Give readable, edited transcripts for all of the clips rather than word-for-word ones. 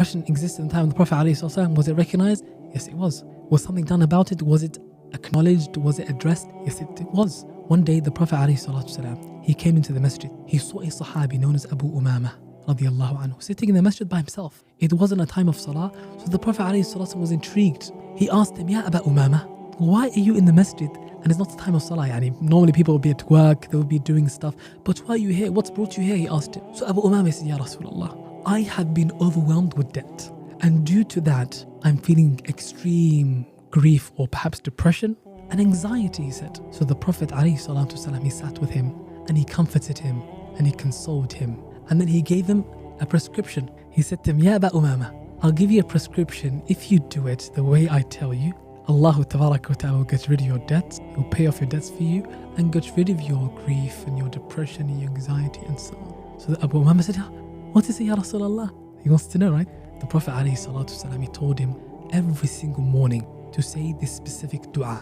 depression existed in the time of the Prophet ﷺ. Was it recognized? Yes, it was. Was something done about it? Was it acknowledged? Was it addressed? Yes, it was. One day the Prophet ﷺ, he came into the masjid. He saw a Sahabi known as Abu Umama radiallahu anhu sitting in the masjid by himself. It wasn't a time of salah, so the Prophet ﷺ was intrigued. He asked him, Ya Abu Umama, why are you in the masjid and it's not the time of salah? Normally people would be at work, they would be doing stuff, but why are you here? What's brought you here? He asked him. So Abu Umama said, Ya Rasulullah, I have been overwhelmed with debt, and due to that I'm feeling extreme grief or perhaps depression and anxiety, he said. So the Prophet ﷺ, he sat with him and he comforted him and he consoled him, and then he gave him a prescription. He said to him, Ya Abu Umama, I'll give you a prescription. If you do it the way I tell you, Allah Tabaraka wa Ta'ala will get rid of your debts, He'll pay off your debts for you and get rid of your grief and your depression and your anxiety and so on. So Abu Umama said, what is it, Ya Rasulullah? He wants to know, right? The Prophet ﷺ, he told him every single morning to say this specific dua.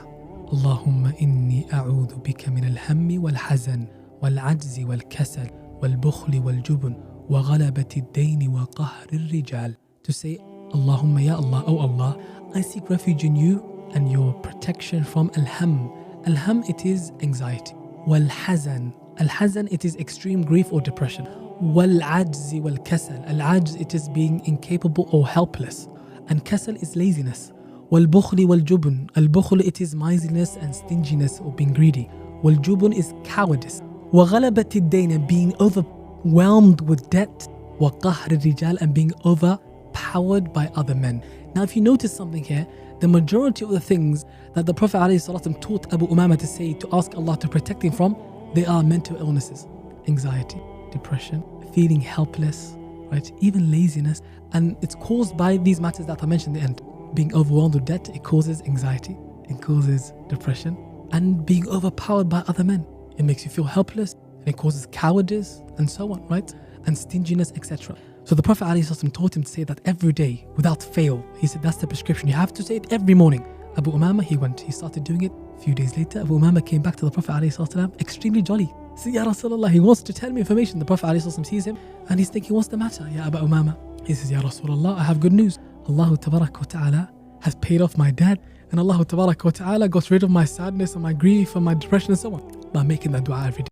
Allahumma inni a'udhu bika min al-hammi wal-hazan wal-ajzi wal-kasal wal-bukhli wal-jubn wa ghalabati ad-dayn wa qahri al-rijal. To say, Allahumma, Ya Allah, oh Allah, I seek refuge in you and your protection from al-ham. Al-ham, it is anxiety. Wal-hazan. Al-hazan, it is extreme grief or depression. Wal-ajzi wal-kasal. Al-ajz, it is being incapable or helpless. And kasal is laziness. Wal-bukhli wal-jubn. Al-bukhl, it is miserliness and stinginess or being greedy. Wal-jubn is cowardice. Wa ghalabati ad-dayn, being overwhelmed with debt. Wa qahri al-rijal, and being overpowered by other men. Now if you notice something here, the majority of the things that the Prophet ﷺ taught Abu Umama to say to ask Allah to protect him from, they are mental illnesses, anxiety, depression, feeling helpless, right? Even laziness, and it's caused by these matters that I mentioned at the end. Being overwhelmed with debt, it causes anxiety, it causes depression, and being overpowered by other men. It makes you feel helpless, and it causes cowardice, and so on, right? And stinginess, etc. So the Prophet ﷺ taught him to say that every day without fail. He said that's the prescription. You have to say it every morning. Abu Umama, he started doing it. A few days later, Abu Umama came back to the Prophet ﷺ extremely jolly. See, Ya Rasulullah, he wants to tell me information. The Prophet ﷺ sees him and he's thinking, what's the matter, Ya Abu Umama? He says, Ya Rasulullah, I have good news. Allah Tabaraka wa Ta'ala has paid off my debt, and Allah Tabaraka wa Ta'ala got rid of my sadness and my grief and my depression and so on by making that dua every day.